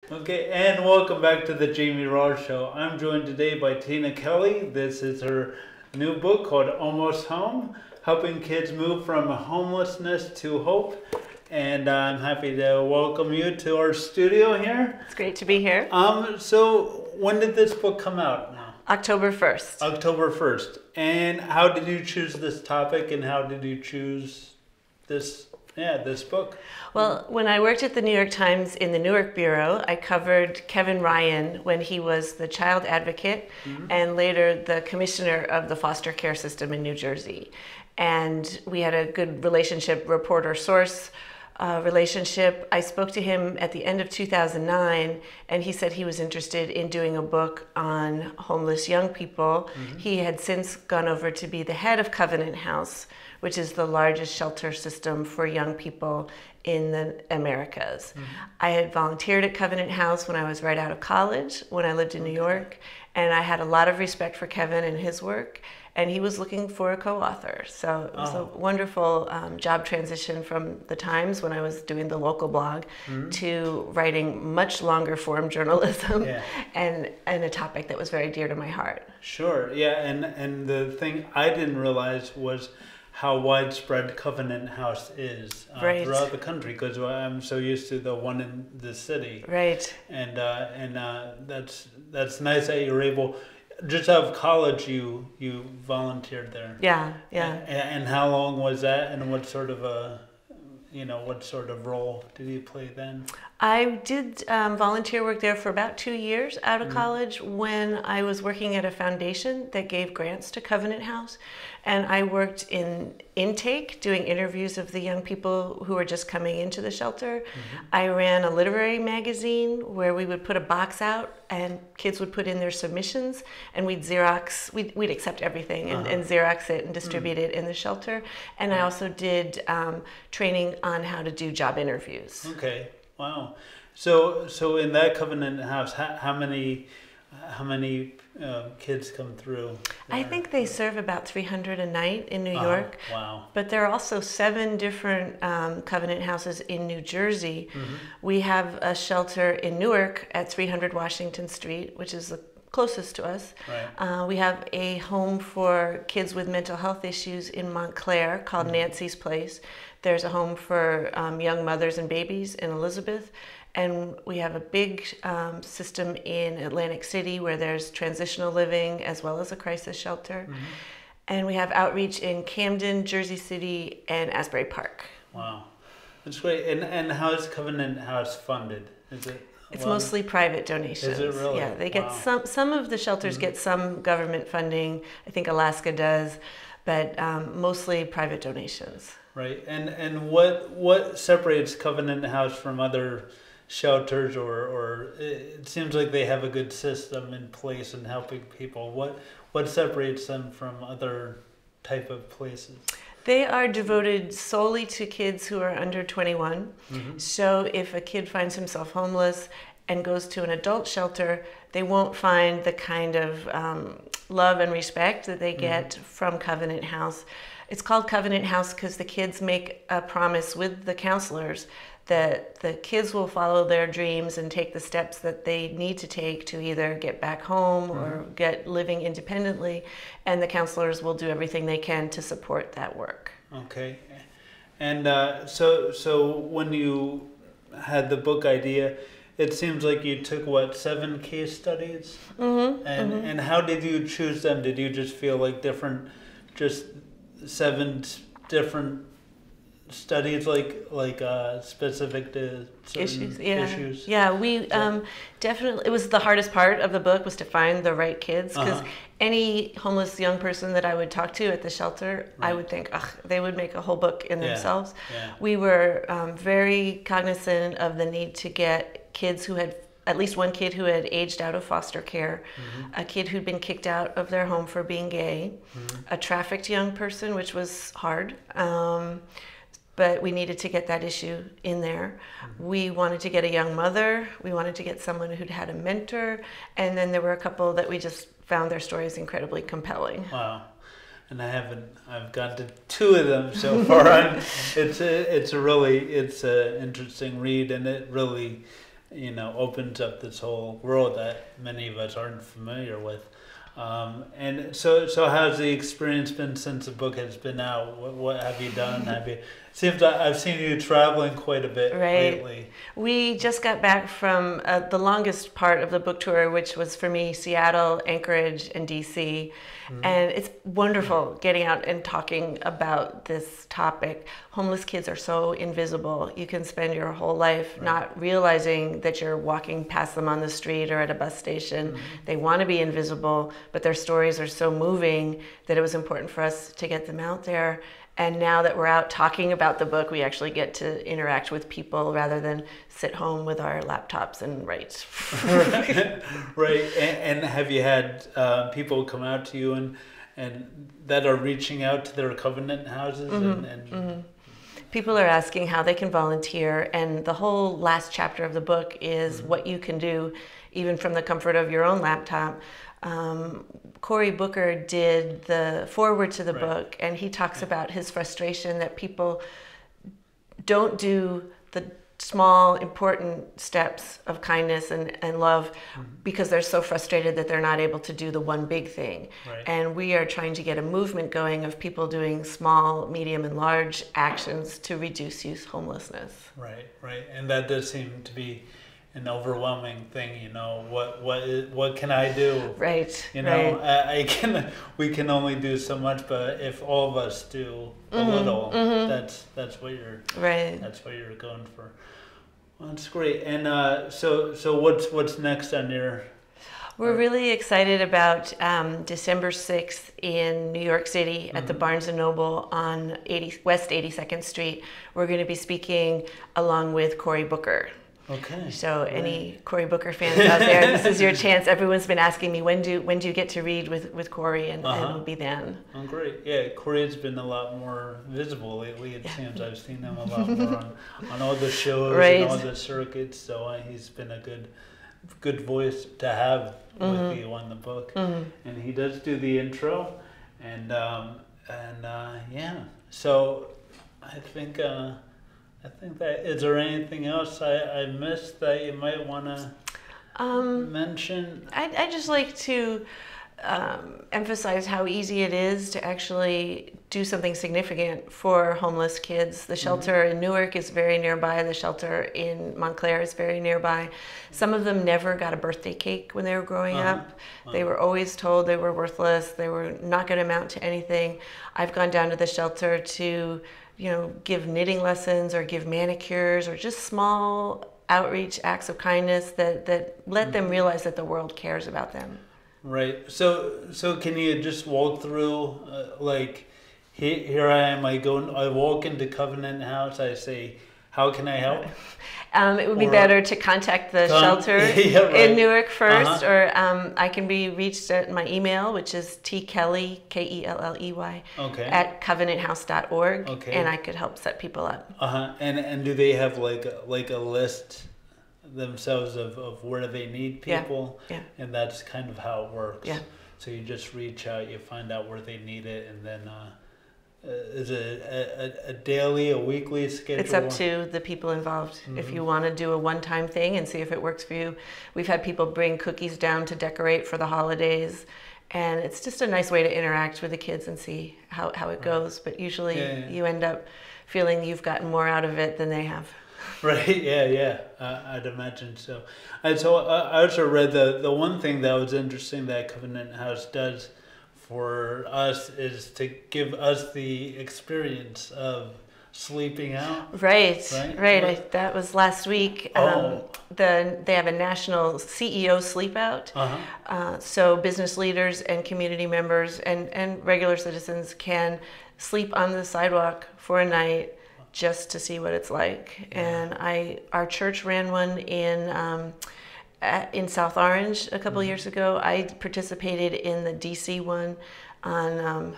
Okay, and welcome back to the Jamie Ross Show. I'm joined today by Tina Kelley. This is her new book called Almost Home, helping kids move from homelessness to hope. And I'm happy to welcome you to our studio here. It's great to be here. So when did this book come out now? October 1st. October 1st. And how did you choose this topic and how did you choose this book? Well, when I worked at the New York Times in the Newark Bureau, I covered Kevin Ryan when he was the child advocate and later the commissioner of the foster care system in New Jersey. And we had a good relationship, reporter-source relationship. I spoke to him at the end of 2009, and he said he was interested in doing a book on homeless young people. He had since gone over to be the head of Covenant House, which is the largest shelter system for young people in the Americas. I had volunteered at Covenant House when I was right out of college, when I lived in New York, and I had a lot of respect for Kevin and his work, and he was looking for a co-author. So it was a wonderful job transition from the Times when I was doing the local blog to writing much longer form journalism and a topic that was very dear to my heart. Sure, yeah, and the thing I didn't realize was how widespread Covenant House is throughout the country, because I'm so used to the one in the city. Right. And that's nice that you're able. Just out of college, you volunteered there. Yeah. And how long was that? And what sort of role did you play then? I did volunteer work there for about 2 years out of college when I was working at a foundation that gave grants to Covenant House. And I worked in intake, doing interviews of the young people who were just coming into the shelter. I ran a literary magazine where we would put a box out and kids would put in their submissions and we'd accept everything and Xerox it and distribute it in the shelter. And I also did training on how to do job interviews. Okay. Wow. So in that Covenant House, how many kids come through there? I think they serve about 300 a night in New York. Wow. But there are also 7 different Covenant Houses in New Jersey. We have a shelter in Newark at 300 Washington Street, which is the closest to us. Right. We have a home for kids with mental health issues in Montclair called Nancy's Place. There's a home for young mothers and babies in Elizabeth. And we have a big system in Atlantic City where there's transitional living as well as a crisis shelter. And we have outreach in Camden, Jersey City, and Asbury Park. Wow. That's great. And how is Covenant House funded? It's mostly private donations. Is it really? Yeah, they get some of the shelters get some government funding. I think Alaska does, but mostly private donations. Right. And what separates Covenant House from other shelters, or it seems like they have a good system in place in helping people. What separates them from other type of places? They are devoted solely to kids who are under 21. So if a kid finds himself homeless and goes to an adult shelter, they won't find the kind of love and respect that they get from Covenant House. It's called Covenant House because the kids make a promise with the counselors that the kids will follow their dreams and take the steps that they need to take to either get back home or get living independently, and the counselors will do everything they can to support that work. Okay. And so when you had the book idea, it seems like you took 7 case studies? And how did you choose them? Did you just feel like just 7 different studies like specific to certain issues? Yeah, we definitely, it was the hardest part of the book was to find the right kids, because any homeless young person that I would talk to at the shelter, I would think, they would make a whole book in themselves. We were very cognizant of the need to get kids who had, at least one kid who had aged out of foster care, a kid who'd been kicked out of their home for being gay, a trafficked young person, which was hard. But we needed to get that issue in there. We wanted to get a young mother. We wanted to get someone who'd had a mentor. And then there were a couple that we just found their stories incredibly compelling. Wow. And I've got to 2 of them so far. It's an interesting read, and it really opens up this whole world that many of us aren't familiar with. And so how's the experience been since the book has been out? What have you done? Seems like I've seen you traveling quite a bit lately. We just got back from the longest part of the book tour, which was for me Seattle, Anchorage, and DC. And it's wonderful getting out and talking about this topic. Homeless kids are so invisible. You can spend your whole life not realizing that you're walking past them on the street or at a bus station. They want to be invisible, but their stories are so moving that it was important for us to get them out there. And now that we're out talking about the book, we actually get to interact with people rather than sit home with our laptops and write. Right. And have you had people come out to you and that are reaching out to their covenant houses? People are asking how they can volunteer, and the whole last chapter of the book is what you can do even from the comfort of your own laptop. Cory Booker did the foreword to the book, and he talks about his frustration that people don't do the small, important steps of kindness and love because they're so frustrated that they're not able to do the one big thing. And we are trying to get a movement going of people doing small, medium, and large actions to reduce youth homelessness. Right. And that does seem to be an overwhelming thing, what can I do? We can only do so much, but if all of us do a little, that's what you're that's what you're going for. Well, that's great. And so what's next on your? We're really excited about December 6th in New York City at the Barnes & Noble on West 82nd Street. We're going to be speaking along with Cory Booker. Okay. So any Cory Booker fans out there, this is your chance. Everyone's been asking me, when do you get to read with Cory, and it'll be then. Oh, great. Yeah, Cory's been a lot more visible lately, it seems. I've seen him a lot more on all the shows and all the circuits, so he's been a good voice to have with you on the book. And he does do the intro, and so I think that, is there anything else I missed that you might want to mention? I'd just like to emphasize how easy it is to actually do something significant for homeless kids. The shelter in Newark is very nearby. The shelter in Montclair is very nearby. Some of them never got a birthday cake when they were growing up. They were always told they were worthless. They were not going to amount to anything. I've gone down to the shelter to give knitting lessons or give manicures or just small outreach acts of kindness that let them realize that the world cares about them. Right. So can you just walk through, here I am, I walk into Covenant House, I say, how can I help? It would be better to contact the shelter in Newark first, or I can be reached at my email, which is tkelley, Kelley, at covenanthouse.org, and I could help set people up. And do they have like a list themselves of where they need people? Yeah. And that's kind of how it works. Yeah. So you just reach out, you find out where they need it, and then is it a daily, a weekly schedule? It's up to the people involved. If you want to do a one-time thing and see if it works for you. We've had people bring cookies down to decorate for the holidays, and it's just a nice way to interact with the kids and see how it goes. But usually you end up feeling you've gotten more out of it than they have. Right, yeah. I'd imagine so. And so I also read the one thing that was interesting that Covenant House does for us is to give us the experience of sleeping out. Right. That was last week. They have a national CEO Sleepout. So business leaders and community members and regular citizens can sleep on the sidewalk for a night just to see what it's like. And our church ran one in South Orange a couple years ago. I participated in the DC one on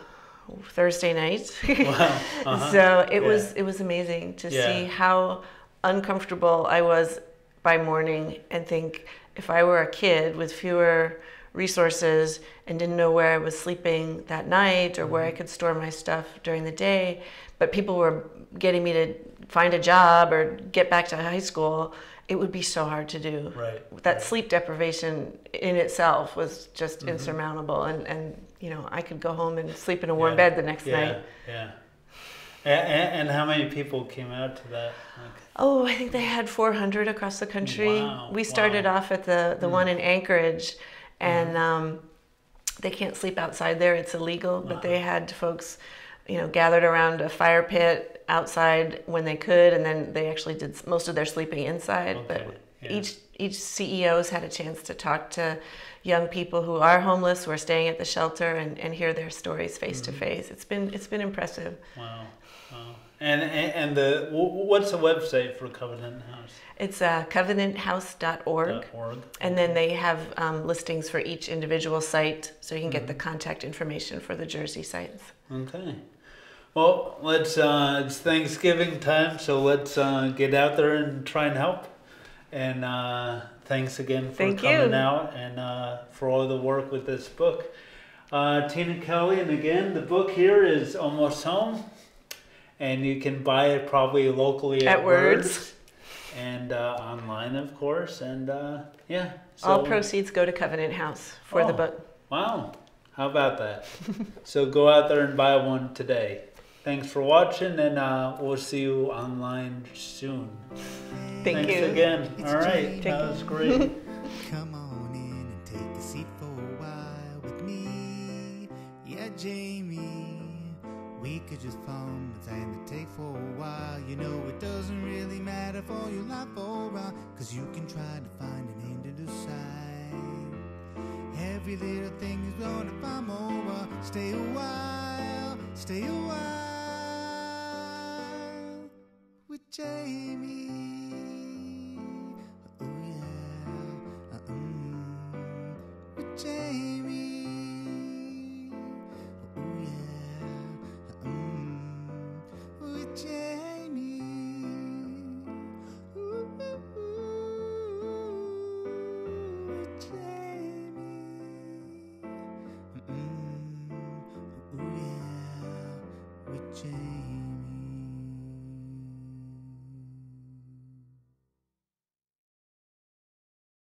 Thursday night. Wow. So it was amazing to see how uncomfortable I was by morning, and think if I were a kid with fewer resources and didn't know where I was sleeping that night or where I could store my stuff during the day, but people were getting me to find a job or get back to high school, it would be so hard to do. Right. That sleep deprivation in itself was just insurmountable, and you know, I could go home and sleep in a warm bed the next night. Yeah. And how many people came out to that? Oh, I think they had 400 across the country. Wow. We started off at the one in Anchorage, and they can't sleep outside there. It's illegal, but they had folks, you know, gathered around a fire pit outside when they could, and then they actually did most of their sleeping inside. Okay. But each CEO's had a chance to talk to young people who are homeless, who are staying at the shelter, and hear their stories face to face. It's been impressive. Wow. And what's the website for Covenant House? It's covenanthouse.org. And then they have listings for each individual site, so you can get the contact information for the Jersey sites. Okay. Well, let's. It's Thanksgiving time, so let's get out there and try and help. And thanks again for coming out and for all the work with this book. Tina Kelley, and again, the book here is Almost Home, and you can buy it probably locally at Words. And online, of course, and yeah. So, all proceeds go to Covenant House for the book. Wow, how about that? So go out there and buy one today. Thanks for watching, and we'll see you online soon. Thanks you again. All right, that was great. Come on in and take a seat for a while with me. Yeah, Jamie, we could just form a thing to take for a while. You know it doesn't really matter for your life for a while, 'cause you can try to find a name to decide. Every little thing is gonna find over. Stay a while with Jamie. Oh yeah, with Jamie. Oh yeah, with Jamie. Ooh, with Jamie. Oh yeah, with Jamie.